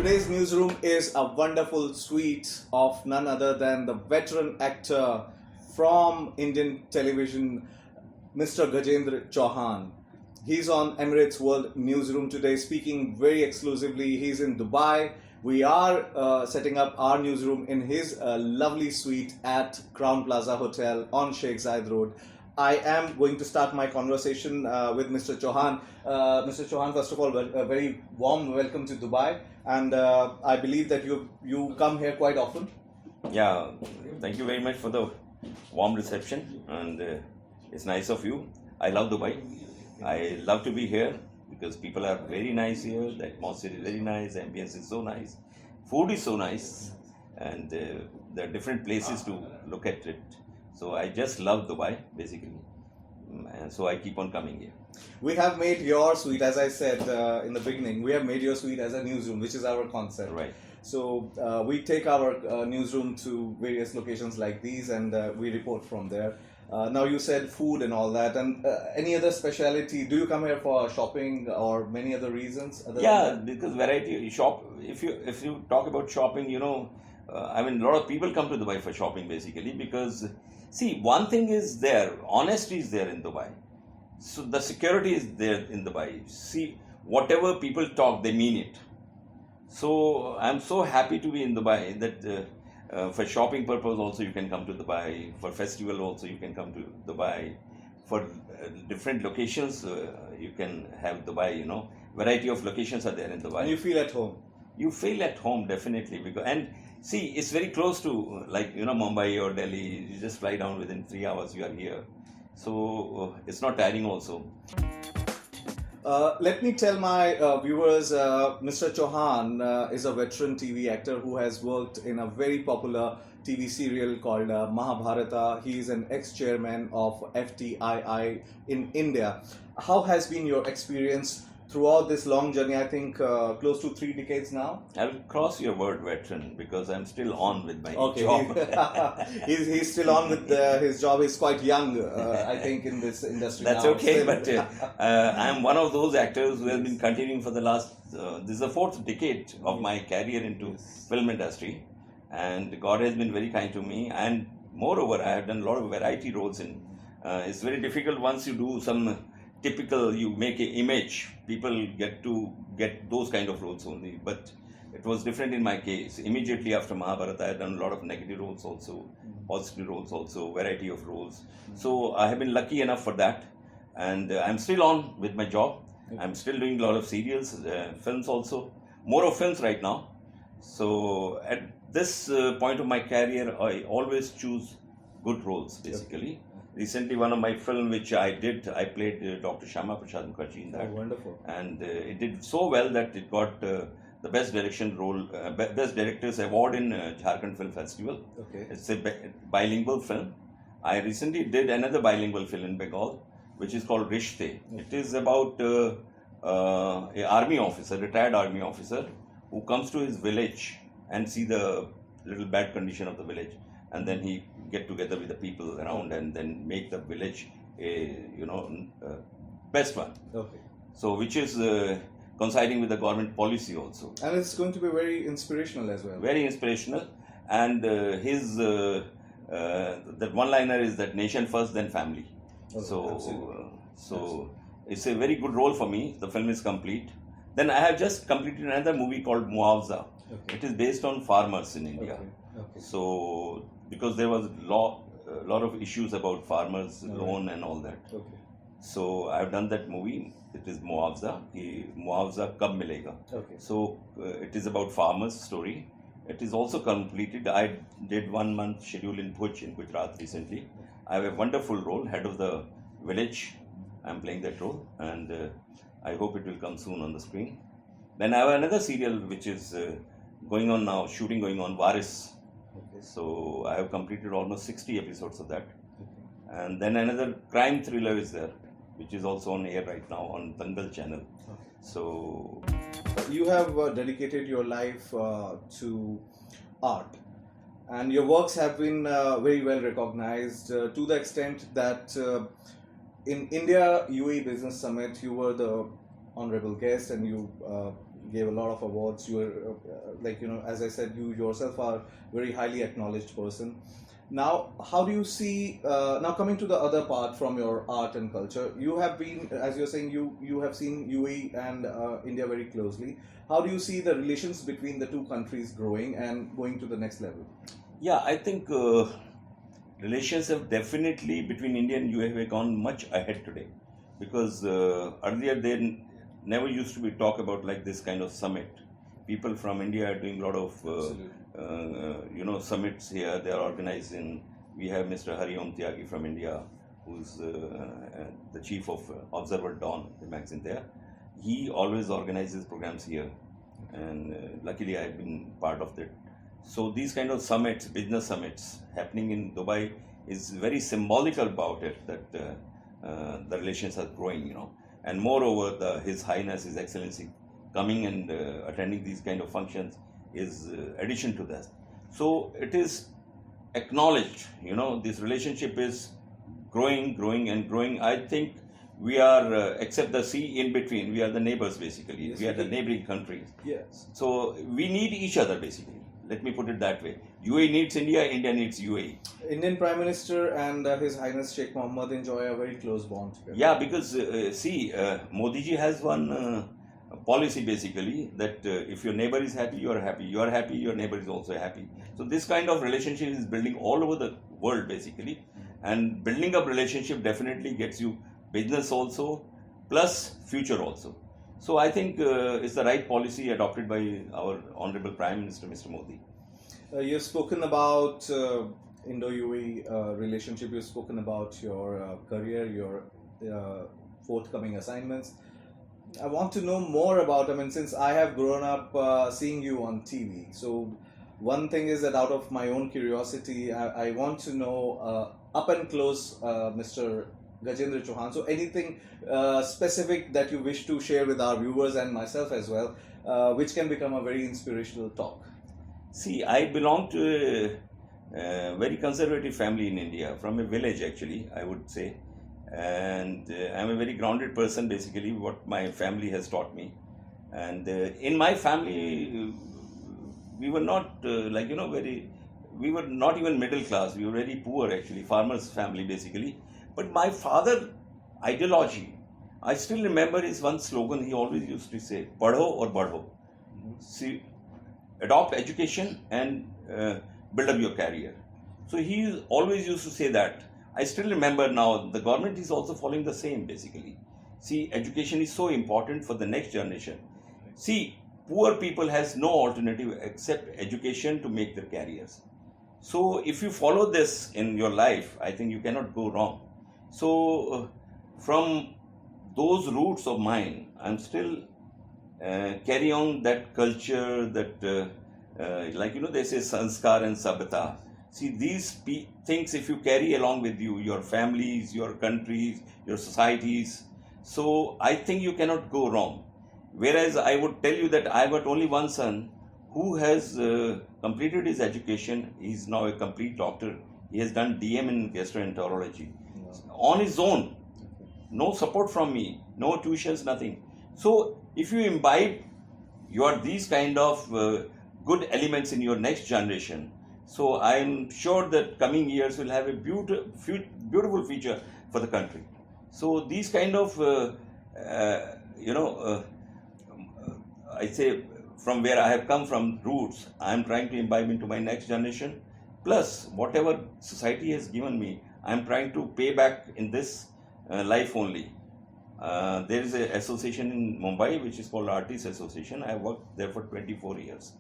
Today's newsroom is a wonderful suite of none other than the veteran actor from Indian television, Mr. Gajendra Chauhan. He's on Emirates World Newsroom today, speaking very exclusively. He's in Dubai. We are setting up our newsroom in his lovely suite at Crown Plaza Hotel on Sheikh Zayed Road. I am going to start my conversation with Mr. Chauhan. Mr. Chauhan, first of all, a very warm welcome to Dubai, and I believe that you come here quite often. Yeah, thank you very much for the warm reception, and it's nice of you. I love Dubai. I love to be here because people are very nice here. The atmosphere is very nice. The ambience is so nice. Food is so nice, and there are different places to look at it. So I just love Dubai, basically, and so I keep on coming here. We have made your suite, as I said in the beginning, we have made your suite as a newsroom, which is our concept. Right. So we take our newsroom to various locations like these, and we report from there. Now you said food and all that, and any other speciality? Do you come here for shopping or many other reasons? Yeah, because variety shop. If you talk about shopping, I mean, a lot of people come to Dubai for shopping basically because, see, one thing is there, honesty is there in Dubai. So the security is there in Dubai. See, whatever people talk, they mean it. So I'm so happy to be in Dubai that for shopping purpose also you can come to Dubai. For festival also you can come to Dubai. For different locations you can have Dubai. Variety of locations are there in Dubai. And you feel at home. You feel at home definitely and see, it's very close to Mumbai or Delhi. You just fly down within 3 hours. You are here, so it's not tiring also. Let me tell my viewers, Mr. Chauhan is a veteran TV actor who has worked in a very popular TV serial called Mahabharata. He is an ex-chairman of FTII in India. How has been your experience throughout this long journey? I think close to 3 decades now. I will cross your word veteran because I'm still on with my job. he's still on with his job. He's quite young, I think, in this industry. That's now. okay, but I'm one of those actors who has been continuing for the last, this is the 4th decade of my career into film industry, and God has been very kind to me, and moreover I have done a lot of variety roles in. It's very difficult once you do some typical, you make an image, people get to get those kind of roles only, but it was different in my case. Immediately after Mahabharata, I had done a lot of negative roles also, positive roles also, variety of roles. So I have been lucky enough for that, and I'm still on with my job. I'm still doing a lot of serials, films also, more of films right now. So at this point of my career, I always choose good roles basically. Recently, one of my film which I did, I played Dr. Shyama Prasad Mukherjee in that. Oh, wonderful. And it did so well that it got the Best Direction role, Best Directors Award in Jharkhand Film Festival. Okay. It's a bilingual film. I recently did another bilingual film in Bengal, which is called Rishte. Okay. It is about an army officer, retired army officer, who comes to his village and see the little bad condition of the village. And then he get together with the people around and then make the village a best one. Okay. So which is coinciding with the government policy also. And it's going to be very inspirational as well. Very inspirational, and his that one-liner is that nation first, then family. Oh, so it's a very good role for me. The film is complete. Then I have just completed another movie called Muawza. Okay. It is based on farmers in India. Okay. So because there was a lot of issues about farmers loan and all that. Okay. So I have done that movie. It is Muawza. Muawza Kab Milega. Okay. So it is about farmers' story. It is also completed. I did 1 month schedule in Bhuj in Gujarat recently. I have a wonderful role, head of the village. I'm playing that role, and I hope it will come soon on the screen. Then I have another serial which is going on now, shooting going on, Varis. Okay. So I have completed almost 60 episodes of that. Okay. And then another crime thriller is there, which is also on air right now on Dangal channel. Okay. So you have dedicated your life to art, and your works have been very well recognized to the extent that in India UAE Business Summit you were the honorable guest, and gave a lot of awards. You were, like, as I said, you yourself are very highly acknowledged person. Now, how do you see, now coming to the other part from your art and culture, you have been, as you're saying, you have seen UAE and India very closely. How do you see the relations between the two countries growing and going to the next level? Yeah, I think relations have definitely between India and UAE have gone much ahead today, because earlier they never used to be talk about like this kind of summit. People from India are doing a lot of Absolutely. summits here. They are organizing. We have Mr. Hari Om Tyagi from India, who's the chief of Observer Dawn, the magazine there. He always organizes programs here, and luckily I've been part of that. So these kind of summits, business summits happening in Dubai, is very symbolical about it, that the relations are growing. And moreover, His Highness, His Excellency, coming and attending these kind of functions is addition to that. So it is acknowledged, this relationship is growing and growing. I think we are, except the sea in between, we are the neighbors basically. Yes, we are the we- neighboring countries. Yes. So we need each other basically. Let me put it that way. UAE needs India, India needs UAE. Indian Prime Minister and His Highness Sheikh Mohammed enjoy a very close bond together. Yeah, because Modi ji has one policy basically that if your neighbor is happy, you are happy. You are happy, your neighbor is also happy. So this kind of relationship is building all over the world basically, and building up relationship definitely gets you business also, plus future also. So I think it's the right policy adopted by our Honorable Prime Minister, Mr. Modi. You've spoken about Indo-UAE relationship. You've spoken about your career, your forthcoming assignments. I want to know more about. I mean, since I have grown up seeing you on TV, so one thing is that out of my own curiosity, I want to know up and close, Mr. Gajendra Chauhan. So anything specific that you wish to share with our viewers and myself as well, which can become a very inspirational talk. See, I belong to a very conservative family in India, from a village actually, I would say. And I'm a very grounded person basically, what my family has taught me. And in my family, we were not we were not even middle class, we were very poor actually, farmers' family basically. But my father ideology, I still remember his one slogan he always used to say, Padho or Badho. See, adopt education and build up your career. So he always used to say that. I still remember now, the government is also following the same basically. See, education is so important for the next generation. See, poor people has no alternative except education to make their careers. So if you follow this in your life, I think you cannot go wrong. So from those roots of mine, I'm still carry on that culture, that they say sanskar and sabata. See, these things, if you carry along with you, your families, your countries, your societies, so I think you cannot go wrong. Whereas I would tell you that I've got only one son who has completed his education. He's now a complete doctor. He has done DM in gastroenterology on his own. No support from me, no tuitions, nothing. So if you imbibe these kind of good elements in your next generation, so I'm sure that coming years will have a beautiful future for the country. So these kind of I say, from where I have come from, roots, I am trying to imbibe into my next generation. Plus, whatever society has given me, I am trying to pay back in this life only. There is an association in Mumbai which is called Artists Association. I have worked there for 24 years.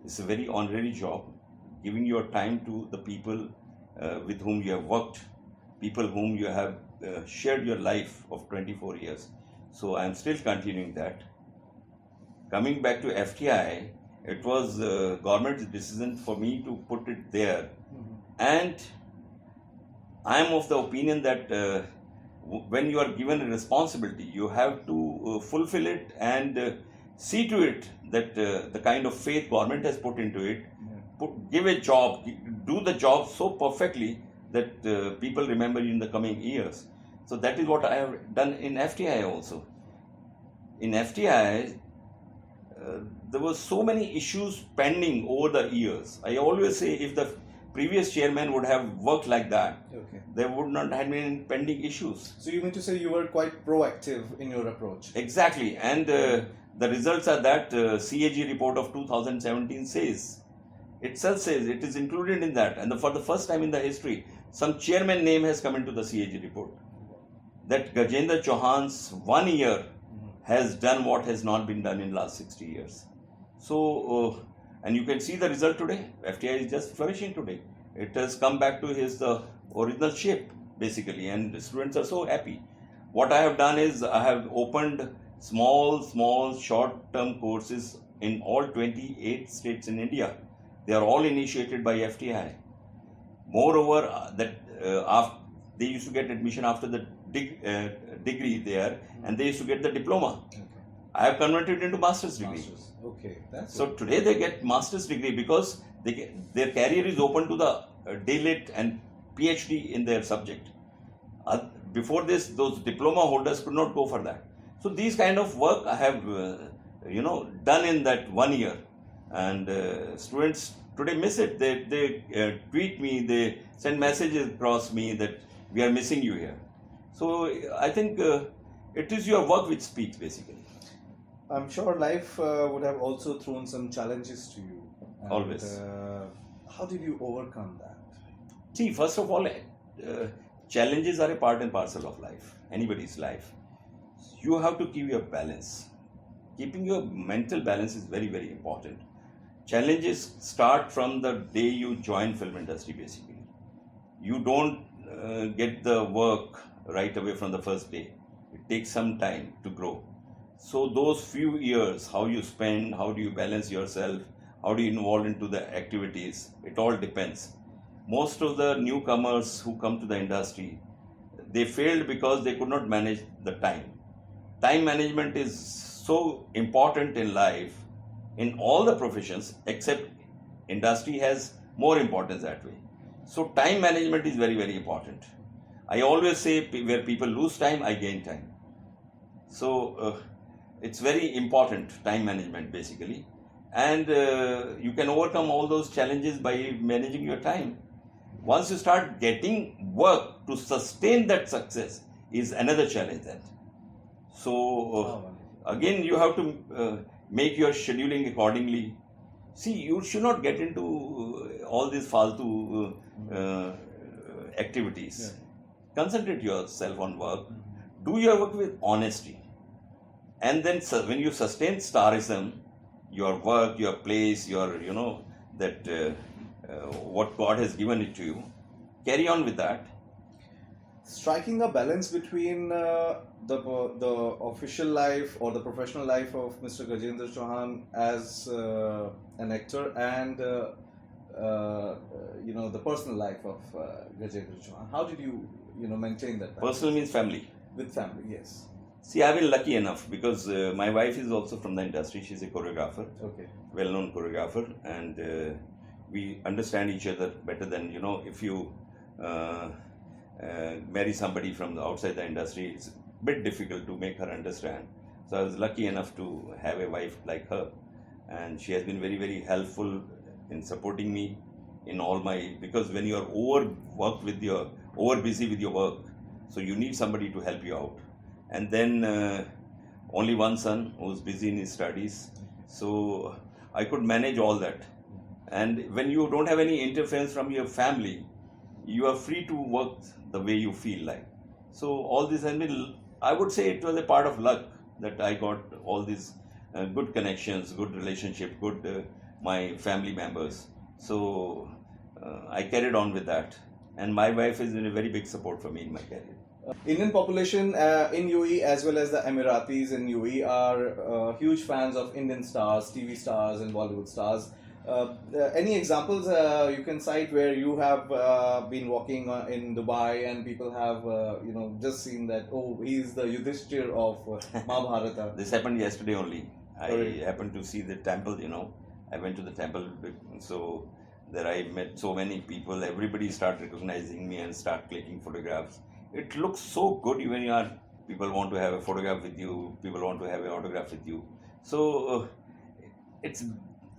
It's a very honorary job, giving your time to the people with whom you have worked, people whom you have shared your life of 24 years. So I am still continuing that. Coming back to FTI, it was government's decision for me to put it there. And I am of the opinion that when you are given a responsibility, you have to fulfill it and see to it that the kind of faith government has put into it, give a job, do the job so perfectly that people remember you in the coming years. So that is what I have done in FTI also. In FTI, there was so many issues pending over the years. I always say if the previous chairman would have worked like that, Okay. there would not have been pending issues. So you mean to say you were quite proactive in your approach? Exactly, and the results are that CAG report of 2017 says, itself says, it is included in that, and for the first time in the history, some chairman name has come into the CAG report. That Gajendra Chauhan's 1 year has done what has not been done in last 60 years. So, and you can see the result today. FTI is just flourishing today. It has come back to his original shape, basically, and the students are so happy. What I have done is I have opened small, short-term courses in all 28 states in India. They are all initiated by FTI. Moreover, they used to get admission after the degree there, and they used to get the diploma. Okay. I have converted into master's degree. Masters. Okay. That's So today they get master's degree because their career is open to the DLit and PhD in their subject. Before this, those diploma holders could not go for that. So these kind of work I have, done in that 1 year, and students today miss it. They tweet me, they send messages across me that we are missing you here. So I think it is your work which speaks, basically. I'm sure life would have also thrown some challenges to you. And, Always. How did you overcome that? See, first of all, challenges are a part and parcel of life, anybody's life. You have to keep your balance. Keeping your mental balance is very, very important. Challenges start from the day you join film industry, basically. You don't get the work right away from the first day. It takes some time to grow. So those few years, how you spend, how do you balance yourself, how do you involve into the activities, it all depends. Most of the newcomers who come to the industry, they failed because they could not manage the time. Time management is so important in life, in all the professions, except industry has more importance that way. So time management is very, very important. I always say where people lose time, I gain time. So it's very important, time management basically. And you can overcome all those challenges by managing your time. Once you start getting work to sustain that success is another challenge then. So again, you have to make your scheduling accordingly. See, you should not get into all these faltu activities. Yeah. Concentrate yourself on work. Do your work with honesty. And then when you sustain starism, your work, your place, your, what God has given it to you, carry on with that. Striking a balance between the official life or the professional life of Mr. Gajendra Chauhan as an actor and the personal life of Gajendra Chauhan. How did you maintain that balance? Personal means family. With family, yes. See, I've been lucky enough because my wife is also from the industry. She's a choreographer, Okay. well-known choreographer, and we understand each other better than, if you marry somebody from the outside the industry, it's a bit difficult to make her understand. So I was lucky enough to have a wife like her, and she has been very, very helpful in supporting me in all my, because when you're over busy with your work, so you need somebody to help you out. And then only one son who's busy in his studies, so I could manage all that. And when you don't have any interference from your family, you are free to work the way you feel like. So all this, I would say it was a part of luck that I got all these good connections, good relationship, good my family members. So I carried on with that, and my wife has been a very big support for me in my career. Indian population in UAE as well as the Emiratis in UAE are huge fans of Indian stars, TV stars and Bollywood stars. Any examples you can cite where you have been walking in Dubai and people have just seen that, oh, he's the Yudhishthir of Mahabharata? This happened yesterday only. I Really? happened to see the temple, I went to the temple, so there I met so many people. Everybody start recognizing me and start clicking photographs. It looks so good when people want to have a photograph with you, people want to have an autograph with you. So it's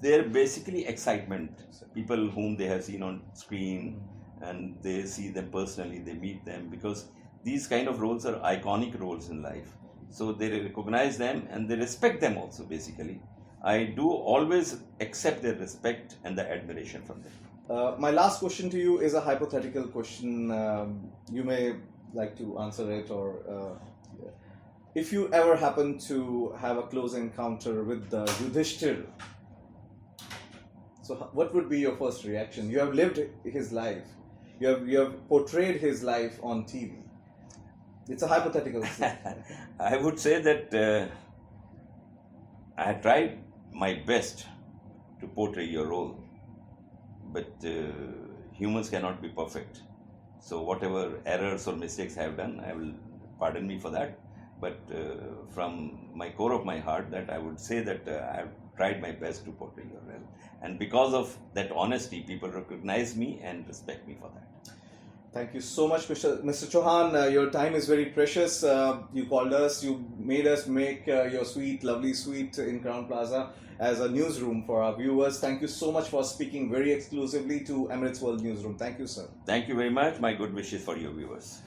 they're basically excitement. People whom they have seen on screen and they see them personally, they meet them, because these kind of roles are iconic roles in life. So they recognize them and they respect them also, basically. I do always accept their respect and the admiration from them. My last question to you is a hypothetical question. You may like to answer it, or if you ever happen to have a close encounter with the Yudhishthir, so what would be your first reaction? You have lived his life. You have portrayed his life on TV. It's a hypothetical. I would say that I have tried my best to portray your role, but humans cannot be perfect. So whatever errors or mistakes I have done, I will pardon me for that. But from my core of my heart, that I would say that I have tried my best to portray your role, and because of that honesty, people recognize me and respect me for that. Thank you so much, Mr. Chauhan. Your time is very precious. You called us, you made us make your suite, lovely suite in Crown Plaza as a newsroom for our viewers. Thank you so much for speaking very exclusively to Emirates World Newsroom. Thank you, sir. Thank you very much. My good wishes for your viewers.